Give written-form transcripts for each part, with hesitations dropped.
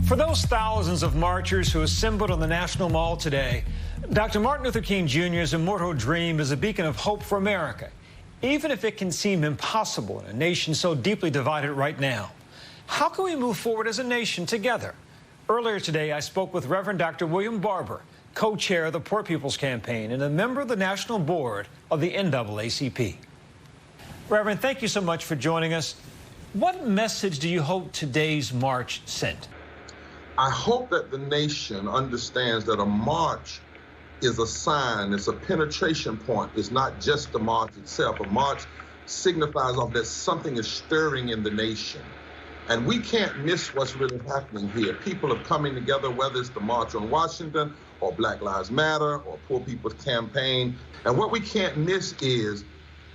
For those thousands of marchers who assembled on the National Mall today, Dr. Martin Luther King Jr.'s immortal dream is a beacon of hope for America, even if it can seem impossible in a nation so deeply divided right now. How can we move forward as a nation together? Earlier today, I spoke with Reverend Dr. William Barber, co-chair of the Poor People's Campaign and a member of the National Board of the NAACP. Reverend, thank you so much for joining us. What message do you hope today's march sent? I hope that the nation understands that a march is a sign, it's a penetration point. It's not just the march itself. A march signifies that something is stirring in the nation. And we can't miss what's really happening here. People are coming together, whether it's the March on Washington or Black Lives Matter or Poor People's Campaign. And what we can't miss is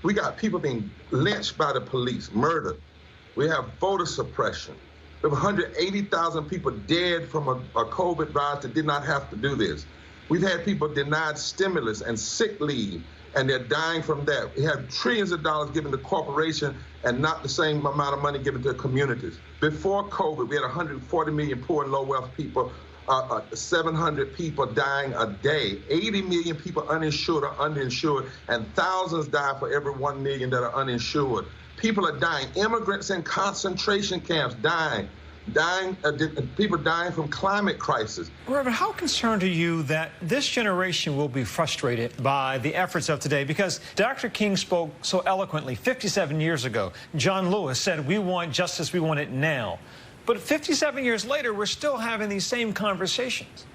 we got people being lynched by the police, murdered. We have voter suppression. We have 180,000 people dead from a COVID virus that did not have to do this. We've had people denied stimulus and sick leave, and they're dying from that. We have trillions of dollars given to corporations and not the same amount of money given to communities. Before COVID, we had 140 million poor and low-wealth people, 700 people dying a day, 80 million people uninsured or underinsured, and thousands die for every 1 million that are uninsured. People are dying. Immigrants in concentration camps dying. People dying from climate crisis. Reverend, how concerned are you that this generation will be frustrated by the efforts of today? Because Dr. King spoke so eloquently 57 years ago. John Lewis said, "We want justice, we want it now." But 57 years later, we're still having these same conversations.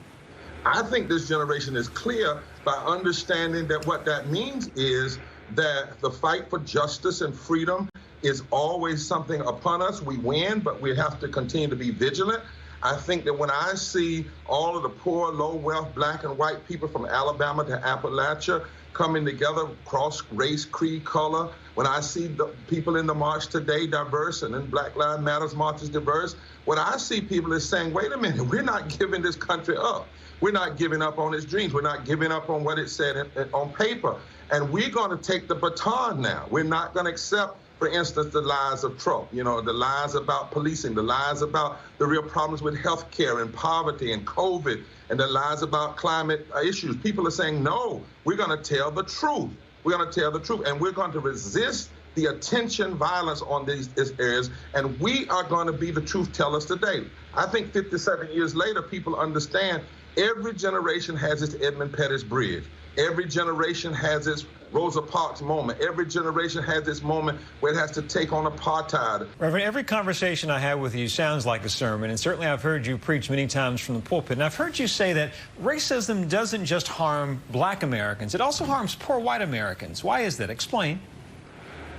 I think this generation is clear by understanding that what that means is that the fight for justice and freedom is always something upon us. We win, but we have to continue to be vigilant. I think that when I see all of the poor, low-wealth, black and white people from Alabama to Appalachia coming together, cross race, creed, color, when I see the people in the march today diverse and then Black Lives Matter march is diverse, what I see people is saying, wait a minute, we're not giving this country up. We're not giving up on its dreams. We're not giving up on what it said on paper. And we're going to take the baton now. We're not going to accept, for instance, the lies of Trump, the lies about policing, the lies about the real problems with health care and poverty and COVID, and the lies about climate issues. People are saying, no, we're going to tell the truth. We're going to tell the truth, and we're going to resist the attention violence on these areas, and we are going to be the truth tellers today. I think 57 years later, people understand every generation has its Edmund Pettus Bridge. Every generation has its Rosa Parks moment. Every generation has its moment where it has to take on apartheid. Reverend, every conversation I have with you sounds like a sermon, and certainly I've heard you preach many times from the pulpit. And I've heard you say that racism doesn't just harm black Americans, it also harms poor white Americans. Why is that? Explain.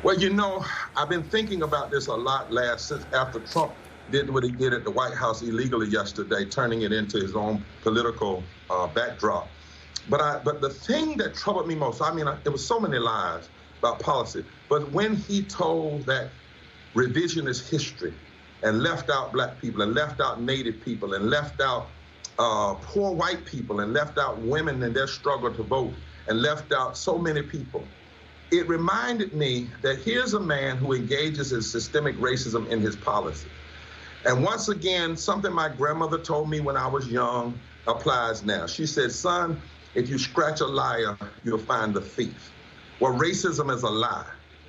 Well, I've been thinking about this a lot since after Trump did what he did at the White House illegally yesterday, turning it into his own political backdrop. But the thing that troubled me most, there was so many lies about policy, but when he told that revisionist history and left out black people and left out Native people and left out poor white people and left out women and their struggle to vote and left out so many people, it reminded me that here's a man who engages in systemic racism in his policy. And once again, something my grandmother told me when I was young applies now. She said, son, if you scratch a liar, you'll find the thief. Well, racism is a lie.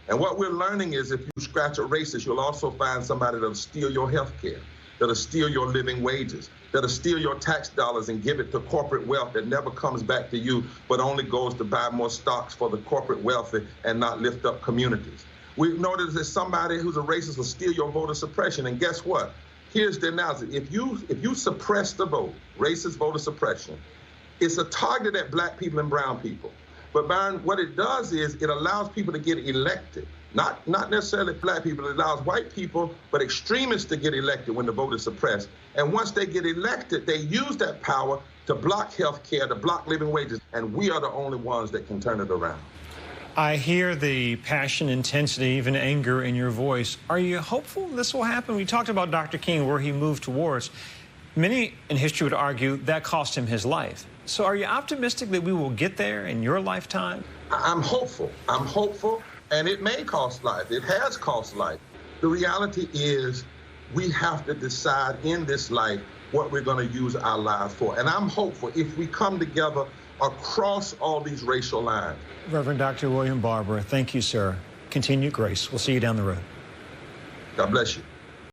And what we're learning is if you scratch a racist, you'll also find somebody that'll steal your health care, that'll steal your living wages, that'll steal your tax dollars and give it to corporate wealth that never comes back to you, but only goes to buy more stocks for the corporate wealthy and not lift up communities. We've noticed that somebody who's a racist will steal your voter suppression. And guess what? Here's the analysis. If you suppress the vote, racist voter suppression, it's a target at black people and brown people. But Byron, what it does is it allows people to get elected. Not necessarily black people, it allows white people, but extremists to get elected when the vote is suppressed. And once they get elected, they use that power to block health care, to block living wages. And we are the only ones that can turn it around. I hear the passion, intensity, even anger in your voice. Are you hopeful this will happen? We talked about Dr. King, where he moved towards. Many in history would argue that cost him his life. So are you optimistic that we will get there in your lifetime? I'm hopeful. I'm hopeful, and it may cost life. It has cost life. The reality is we have to decide in this life what we're going to use our lives for. And I'm hopeful if we come together across all these racial lines. Reverend Dr. William Barber, thank you, sir. Continue grace. We'll see you down the road. God bless you.